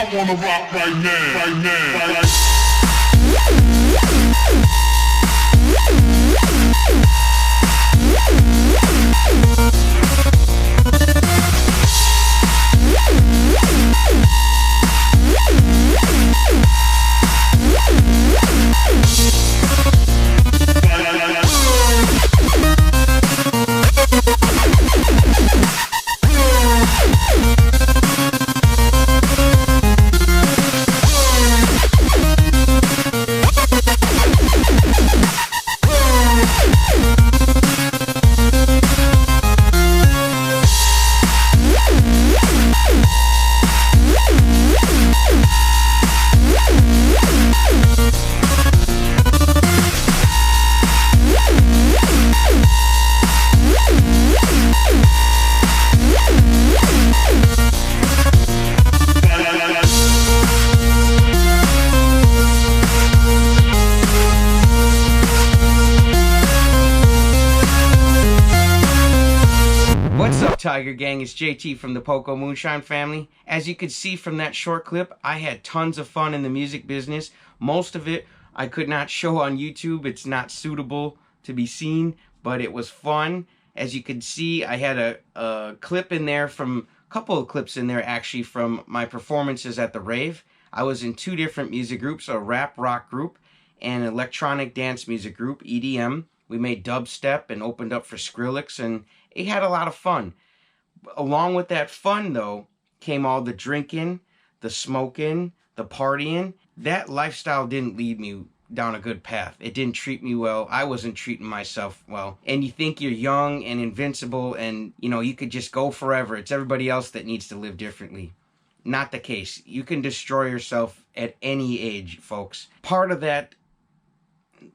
I wanna rock right now, right now, right. What's up, Tiger Gang? It's JT from the Poko Moonshine family. As you could see from that short clip, I had tons of fun in the music business. Most of it I could not show on YouTube. It's not suitable to be seen, but it was fun. As you could see, I had a clip in there from, a couple of clips in there actually from my performances at the rave. I was in two different music groups, a rap rock group and an electronic dance music group, EDM. We made dubstep and opened up for Skrillex, and it had a lot of fun. Along with that fun, though, came all the drinking, the smoking, the partying. That lifestyle didn't lead me down a good path. It didn't treat me well. I wasn't treating myself well. And you think you're young and invincible and, you know, you could just go forever. It's everybody else that needs to live differently. Not the case. You can destroy yourself at any age, folks. Part of that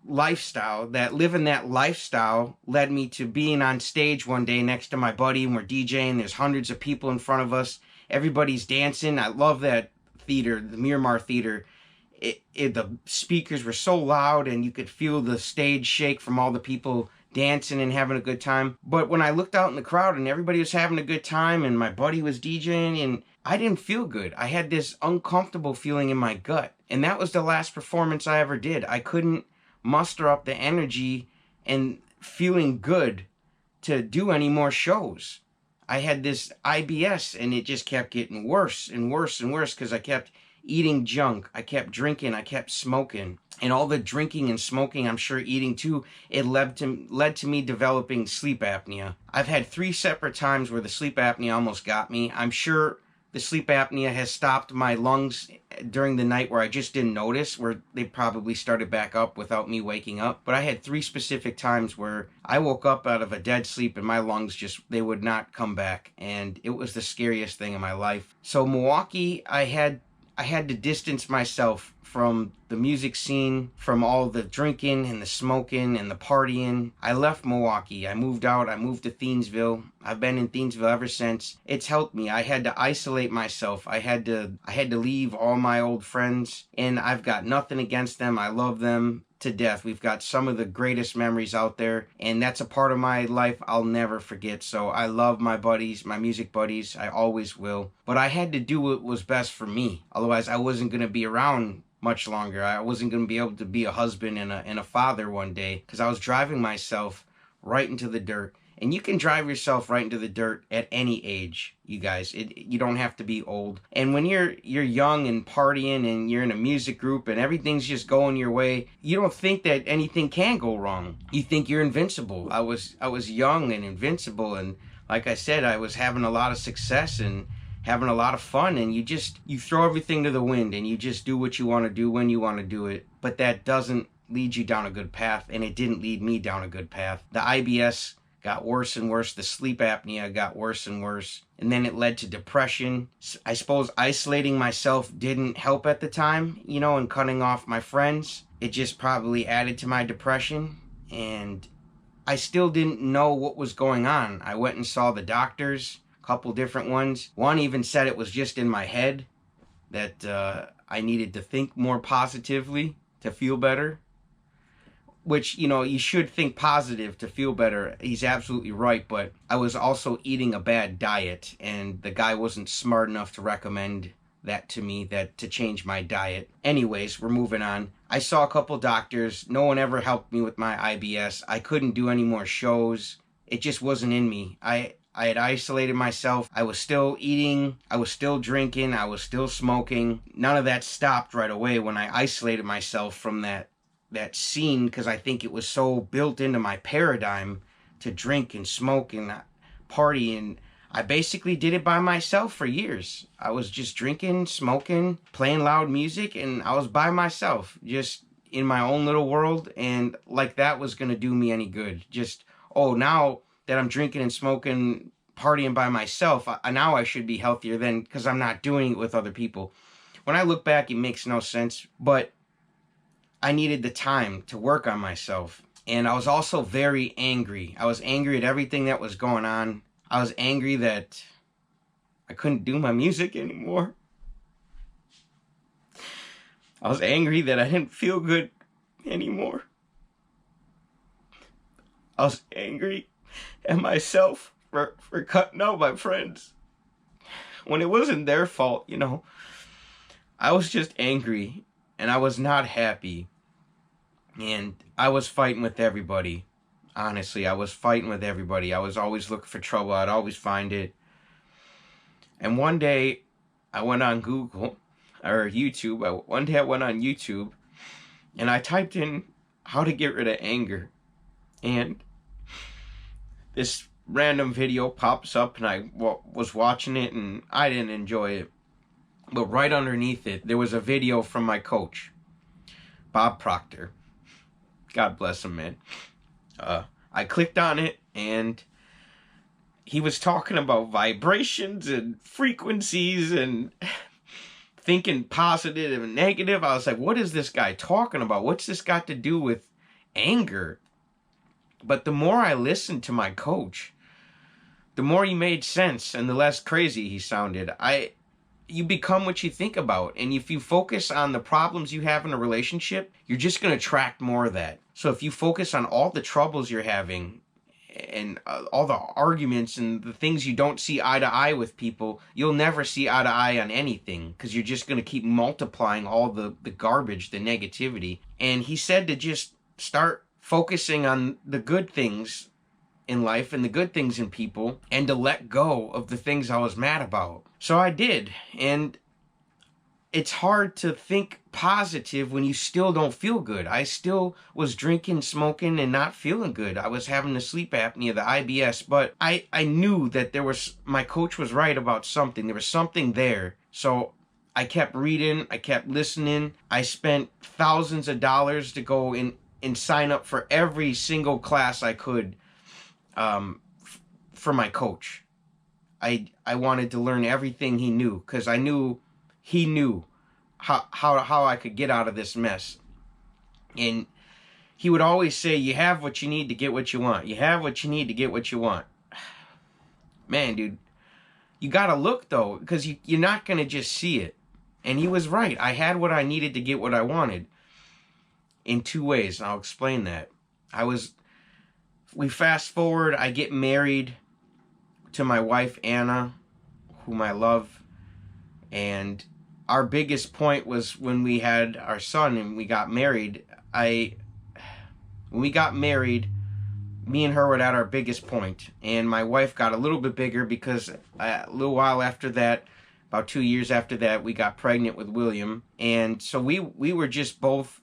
lifestyle, that living that lifestyle, led me to being on stage one day next to my buddy, and we're DJing. There's hundreds of people in front of us. Everybody's dancing. I love that theater, the Miramar Theater. The speakers were so loud, and you could feel the stage shake from all the people dancing and having a good time. But when I looked out in the crowd and everybody was having a good time and my buddy was DJing, and I didn't feel good. I had this uncomfortable feeling in my gut. And that was the last performance I ever did. I couldn't muster up the energy and feeling good to do any more shows. I had this IBS, and it just kept getting worse and worse and worse because I kept eating junk. I kept drinking. I kept smoking. And all the drinking and smoking, I'm sure eating too, it led to me developing sleep apnea. I've had 3 separate times where the sleep apnea almost got me. I'm sure the sleep apnea has stopped my lungs during the night where I just didn't notice, where they probably started back up without me waking up. But I had 3 specific times where I woke up out of a dead sleep and my lungs just, they would not come back. And it was the scariest thing in my life. So Milwaukee, I had to distance myself from the music scene, from all the drinking and the smoking and the partying. I left Milwaukee. I moved out. I moved to Thiensville. I've been in Thiensville ever since. It's helped me. I had to isolate myself. I had to leave all my old friends, and I've got nothing against them. I love them to death. We've got some of the greatest memories out there, and that's a part of my life I'll never forget. So I love my buddies, my music buddies. I always will. But I had to do what was best for me. Otherwise, I wasn't going to be around much longer. I wasn't going to be able to be a husband and a father one day, because I was driving myself right into the dirt. And you can drive yourself right into the dirt at any age, you guys. You don't have to be old. And when you're young and partying and you're in a music group and everything's just going your way, you don't think that anything can go wrong. You think you're invincible. I was young and invincible, and like I said, I was having a lot of success and having a lot of fun, and you throw everything to the wind and you just do what you want to do when you want to do it. But that doesn't lead you down a good path, and it didn't lead me down a good path. The IBS got worse and worse. The sleep apnea got worse and worse. And then it led to depression. I suppose isolating myself didn't help at the time, you know, and cutting off my friends. It just probably added to my depression. And I still didn't know what was going on. I went and saw the doctors, a couple different ones. One even said it was just in my head, that I needed to think more positively to feel better. Which, you know, you should think positive to feel better. He's absolutely right, but I was also eating a bad diet, and the guy wasn't smart enough to recommend that to me, that to change my diet. Anyways, we're moving on. I saw a couple doctors. No one ever helped me with my IBS. I couldn't do any more shows. It just wasn't in me. I had isolated myself. I was still eating. I was still drinking. I was still smoking. None of that stopped right away when I isolated myself from that scene, because I think it was so built into my paradigm to drink and smoke and party, and I basically did it by myself for years. I was just drinking, smoking, playing loud music, and I was by myself, just in my own little world, and like that was gonna do me any good. Just, oh, now that I'm drinking and smoking, partying by myself, now I should be healthier then, because I'm not doing it with other people. When I look back, it makes no sense, but I needed the time to work on myself. And I was also very angry. I was angry at everything that was going on. I was angry that I couldn't do my music anymore. I was angry that I didn't feel good anymore. I was angry at myself for cutting out my friends when it wasn't their fault, you know. I was just angry and I was not happy. And I was fighting with everybody. Honestly, I was fighting with everybody. I was always looking for trouble. I'd always find it. And one day, I went on Google, or YouTube. One day I went on YouTube, and I typed in how to get rid of anger. And this random video pops up, and I was watching it, and I didn't enjoy it. But right underneath it, there was a video from my coach, Bob Proctor. God bless him, man. I clicked on it, and he was talking about vibrations and frequencies and thinking positive and negative. I was like, what is this guy talking about? What's this got to do with anger? But the more I listened to my coach, the more he made sense and the less crazy he sounded. You become what you think about. And if you focus on the problems you have in a relationship, you're just going to attract more of that. So if you focus on all the troubles you're having and all the arguments and the things you don't see eye to eye with people, you'll never see eye to eye on anything, because you're just going to keep multiplying all the garbage, the negativity. And he said to just start focusing on the good things in life and the good things in people, and to let go of the things I was mad about. So I did, and it's hard to think positive when you still don't feel good. I still was drinking, smoking, and not feeling good. I was having the sleep apnea, the IBS, but I knew that my coach was right about something. There was something there. So I kept reading, I kept listening. I spent thousands of dollars to go in and sign up for every single class I could for my coach. I wanted to learn everything he knew, because I knew he knew how I could get out of this mess. And he would always say, you have what you need to get what you want. You have what you need to get what you want. Man, dude, you gotta look, though, because you're not gonna just see it. And he was right. I had what I needed to get what I wanted in two ways, and I'll explain that. We fast forward, I get married to my wife, Anna, whom I love. And our biggest point was when we had our son and we got married. When we got married, me and her were at our biggest point. And my wife got a little bit bigger because a little while after that, about 2 years after that, we got pregnant with William. And so we were just both,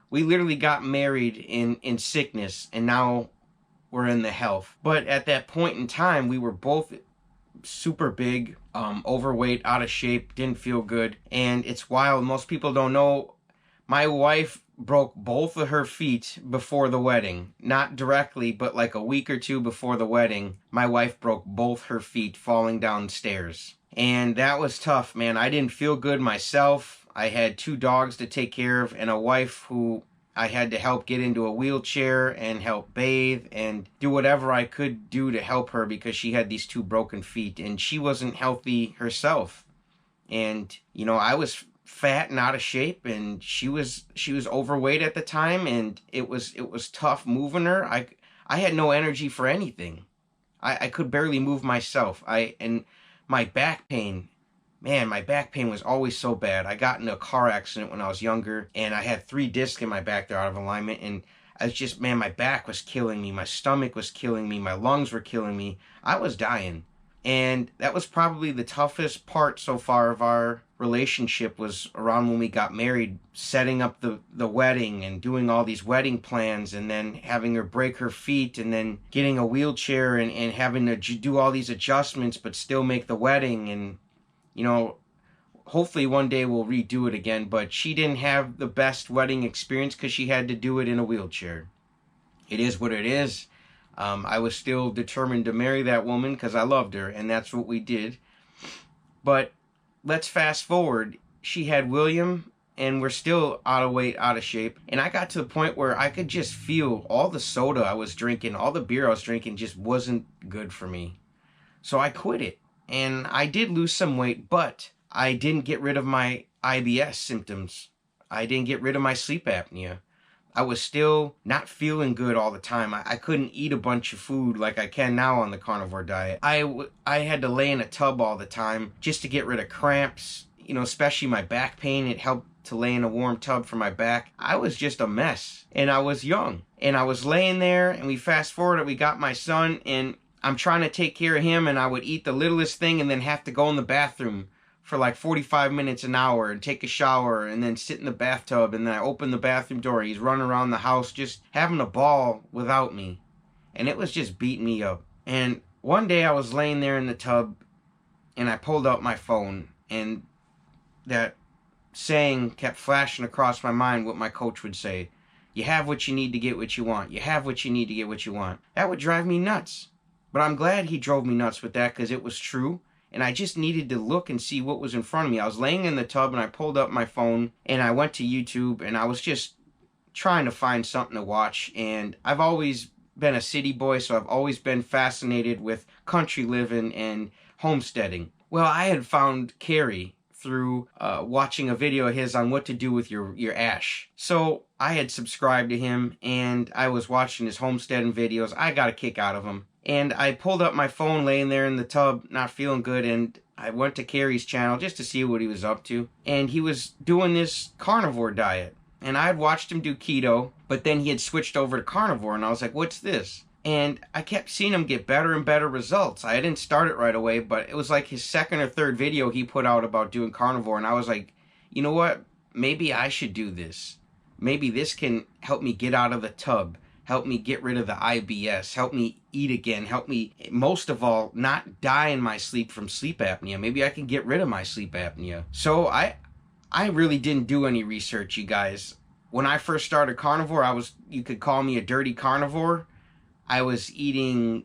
we literally got married in sickness, and now we're in the health. But at that point in time, we were both super big, overweight, out of shape, didn't feel good. And it's wild, most people don't know, my wife broke both of her feet before the wedding. Not directly, but like a week or two before the wedding, my wife broke both her feet falling down stairs. And that was tough, man. I didn't feel good myself. I had 2 dogs to take care of and a wife who I had to help get into a wheelchair and help bathe and do whatever I could do to help her, because she had these 2 broken feet and she wasn't healthy herself. And, you know, I was fat and out of shape, and she was overweight at the time, and it was tough moving her. I had no energy for anything. I could barely move myself. And my back pain man, my back pain was always so bad. I got in a car accident when I was younger, and I had 3 discs in my back that are out of alignment, and I was just, man, my back was killing me. My stomach was killing me. My lungs were killing me. I was dying. And that was probably the toughest part so far of our relationship, was around when we got married, setting up the wedding and doing all these wedding plans, and then having her break her feet, and then getting a wheelchair, and having to do all these adjustments but still make the wedding. And, you know, hopefully one day we'll redo it again, but she didn't have the best wedding experience because she had to do it in a wheelchair. It is what it is. I was still determined to marry that woman because I loved her, and that's what we did. But let's fast forward. She had William, and we're still out of weight, out of shape. And I got to the point where I could just feel all the soda I was drinking, all the beer I was drinking just wasn't good for me. So I quit it. And I did lose some weight, but I didn't get rid of my IBS symptoms. I didn't get rid of my sleep apnea. I was still not feeling good all the time. I couldn't eat a bunch of food like I can now on the carnivore diet. I had to lay in a tub all the time just to get rid of cramps, you know, especially my back pain. It helped to lay in a warm tub for my back. I was just a mess, and I was young. And I was laying there, and we fast forwarded, we got my son, and I'm trying to take care of him, and I would eat the littlest thing and then have to go in the bathroom for like 45 minutes, an hour, and take a shower, and then sit in the bathtub, and then I open the bathroom door. He's running around the house just having a ball without me. And it was just beating me up. And one day I was laying there in the tub, and I pulled out my phone, and that saying kept flashing across my mind, what my coach would say. You have what you need to get what you want. You have what you need to get what you want. That would drive me nuts. But I'm glad he drove me nuts with that, because it was true. And I just needed to look and see what was in front of me. I was laying in the tub, and I pulled up my phone, and I went to YouTube, and I was just trying to find something to watch. And I've always been a city boy, so I've always been fascinated with country living and homesteading. Well, I had found Carrie through watching a video of his on what to do with your ash. So I had subscribed to him, and I was watching his homesteading videos. I got a kick out of them. And I pulled up my phone laying there in the tub, not feeling good, and I went to Carrie's channel just to see what he was up to. And he was doing this carnivore diet. And I had watched him do keto, but then he had switched over to carnivore, and I was like, what's this? And I kept seeing him get better and better results. I didn't start it right away, but it was like his second or third video he put out about doing carnivore, and I was like, you know what? Maybe I should do this. Maybe this can help me get out of the tub. Help me get rid of the IBS, help me eat again, help me, most of all, not die in my sleep from sleep apnea. Maybe I can get rid of my sleep apnea. So I really didn't do any research, you guys. When I first started carnivore, you could call me a dirty carnivore. I was eating,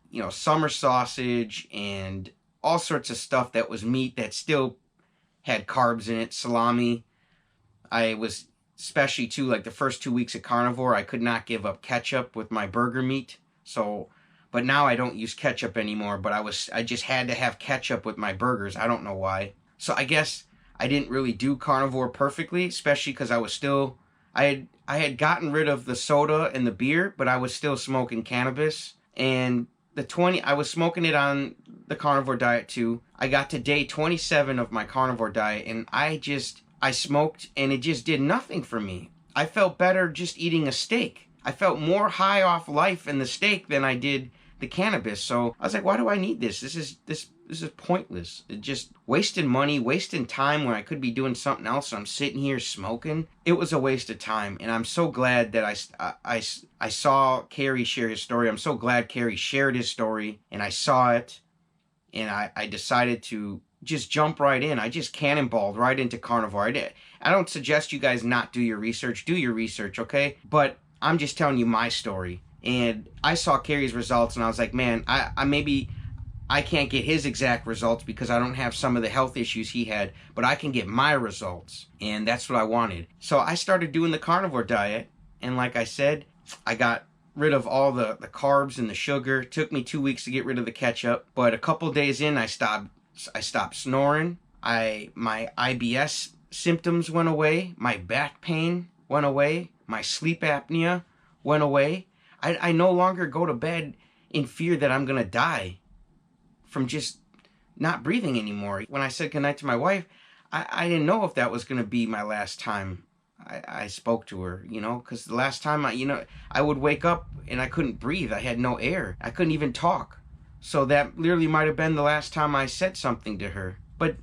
you know, summer sausage and all sorts of stuff that was meat that still had carbs in it, salami. I was, especially too, like the first 2 weeks of carnivore, I could not give up ketchup with my burger meat. So, but now I don't use ketchup anymore, but I just had to have ketchup with my burgers. I don't know why. So I guess I didn't really do carnivore perfectly, especially because I was still, I had gotten rid of the soda and the beer, but I was still smoking cannabis. And I was smoking it on the carnivore diet too. I got to day 27 of my carnivore diet, and I smoked, and it just did nothing for me. I felt better just eating a steak. I felt more high off life in the steak than I did the cannabis. So I was like, why do I need this? This is pointless. It's just wasting money, wasting time when I could be doing something else. I'm sitting here smoking. It was a waste of time, and I'm so glad that I saw Carrie share his story. I'm so glad Carrie shared his story, and I saw it, and I decided to just jump right in. I just cannonballed right into carnivore. I don't suggest you guys not do your research. Do your research, okay? But I'm just telling you my story. And I saw Carrie's results, and I was like, man, I can't get his exact results because I don't have some of the health issues he had, but I can get my results. And that's what I wanted. So I started doing the carnivore diet. And like I said, I got rid of all the carbs and the sugar. It took me 2 weeks to get rid of the ketchup. But a couple days in, I stopped snoring. My IBS symptoms went away. My back pain went away. My sleep apnea went away. I no longer go to bed in fear that I'm going to die from just not breathing anymore. When I said goodnight to my wife, I didn't know if that was going to be my last time I spoke to her, you know, because the last time I would wake up and I couldn't breathe. I had no air. I couldn't even talk. So that literally might have been the last time I said something to her. But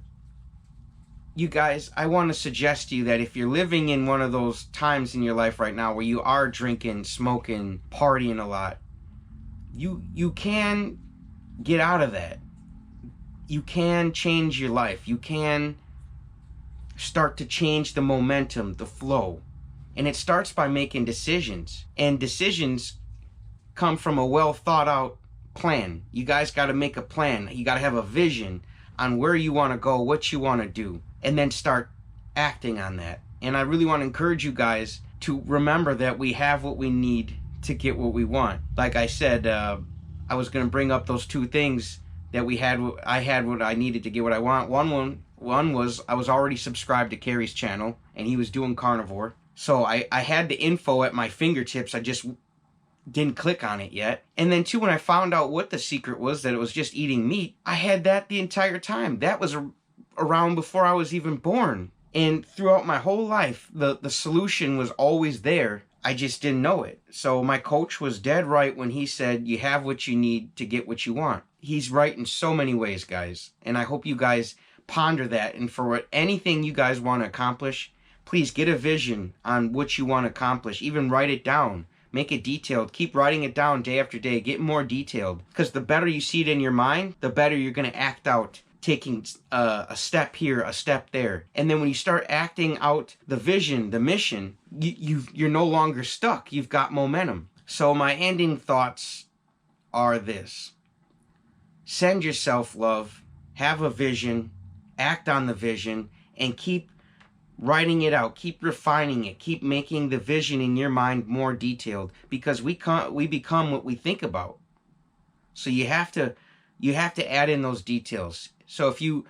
you guys, I want to suggest to you that if you're living in one of those times in your life right now where you are drinking, smoking, partying a lot, you can get out of that. You can change your life. You can start to change the momentum, the flow. And it starts by making decisions. And decisions come from a well thought out plan. You guys got to make a plan. You got to have a vision on where you want to go, what you want to do, and then start acting on that. And I really want to encourage you guys to remember that we have what we need to get what we want. Like I said, I was going to bring up those two things that I had what I needed to get what I want. One was I was already subscribed to Carrie's channel, and he was doing carnivore. So I had the info at my fingertips. I just didn't click on it yet. And then two, when I found out what the secret was, that it was just eating meat, I had that the entire time. That was around before I was even born. And throughout my whole life, the solution was always there. I just didn't know it. So my coach was dead right when he said, you have what you need to get what you want. He's right in so many ways, guys. And I hope you guys ponder that. And for anything you guys want to accomplish, please get a vision on what you want to accomplish. Even write it down. Make it detailed. Keep writing it down day after day. Get more detailed. Because the better you see it in your mind, the better you're going to act out, taking a step here, a step there. And then when you start acting out the vision, the mission, you're no longer stuck. You've got momentum. So my ending thoughts are this. Send yourself love. Have a vision. Act on the vision. And keep writing it out. Keep refining it. Keep making the vision in your mind more detailed. Because we become what we think about. So you have to add in those details. So if you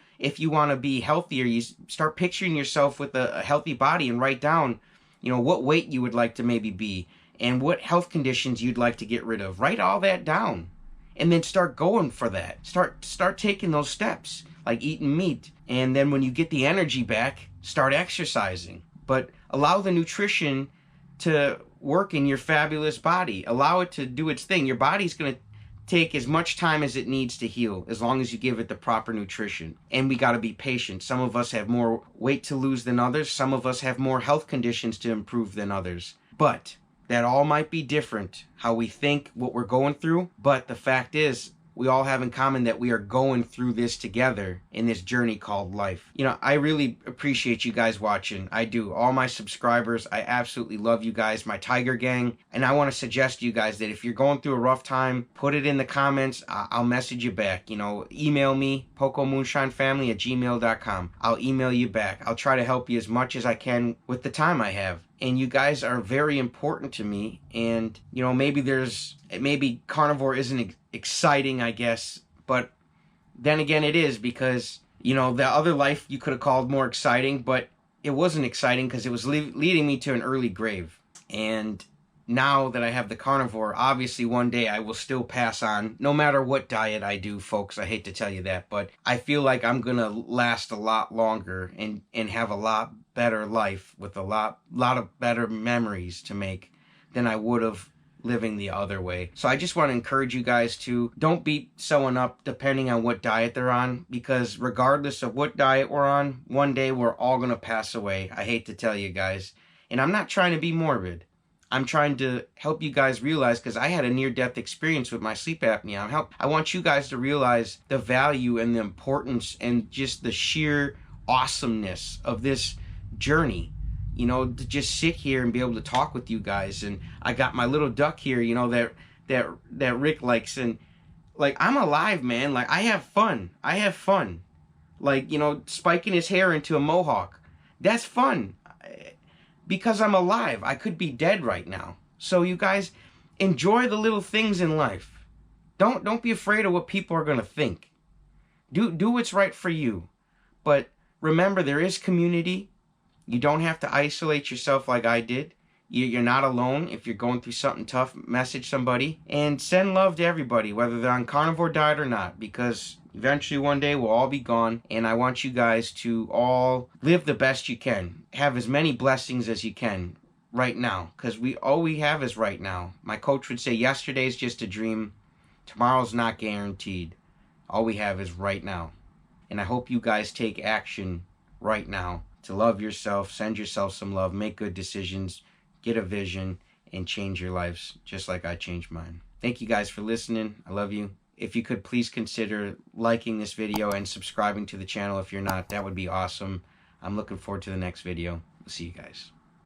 want to be healthier, you start picturing yourself with a healthy body and write down, what weight you would like to maybe be and what health conditions you'd like to get rid of. Write all that down and then start going for that. Start taking those steps, like eating meat. And then when you get the energy back, start exercising. But allow the nutrition to work in your fabulous body. Allow it to do its thing. Your body's going to take as much time as it needs to heal, as long as you give it the proper nutrition. And we got to be patient. Some of us have more weight to lose than others. Some of us have more health conditions to improve than others. But that all might be different, how we think, what we're going through. But the fact is, we all have in common that we are going through this together in this journey called life. I really appreciate you guys watching. I do. All my subscribers, I absolutely love you guys, my Tiger Gang. And I want to suggest to you guys that if you're going through a rough time, put it in the comments. I'll message you back. Email me, pokomoonshinefamily@gmail.com. I'll email you back. I'll try to help you as much as I can with the time I have. And you guys are very important to me. And, maybe carnivore isn't exciting, I guess. But then again, it is, because, the other life you could have called more exciting. But it wasn't exciting because it was leading me to an early grave. And now that I have the carnivore, obviously one day I will still pass on, no matter what diet I do, folks. I hate to tell you that, but I feel like I'm going to last a lot longer and have a lot better life with a lot of better memories to make than I would have living the other way. So I just want to encourage you guys to don't beat someone up depending on what diet they're on, because regardless of what diet we're on, one day we're all going to pass away. I hate to tell you guys. And I'm not trying to be morbid. I'm trying to help you guys realize, because I had a near-death experience with my sleep apnea. I want you guys to realize the value and the importance and just the sheer awesomeness of this journey. To just sit here and be able to talk with you guys. And I got my little duck here, that Rick likes. And, I'm alive, man. I have fun. Spiking his hair into a mohawk. That's fun. Because I'm alive. I could be dead right now. So you guys, enjoy the little things in life. Don't be afraid of what people are going to think. Do what's right for you. But remember, there is community. You don't have to isolate yourself like I did. You're not alone. If you're going through something tough, message somebody. And send love to everybody, whether they're on carnivore diet or not. Because Eventually one day we'll all be gone, and I want you guys to all live the best you can. Have as many blessings as you can right now, because all we have is right now. My coach would say yesterday's just a dream, tomorrow's not guaranteed. All we have is right now. And I hope you guys take action right now to love yourself, send yourself some love, make good decisions, get a vision, and change your lives just like I changed mine. Thank you guys for listening. I love you. If you could please consider liking this video and subscribing to the channel if you're not, that would be awesome. I'm looking forward to the next video. We'll see you guys.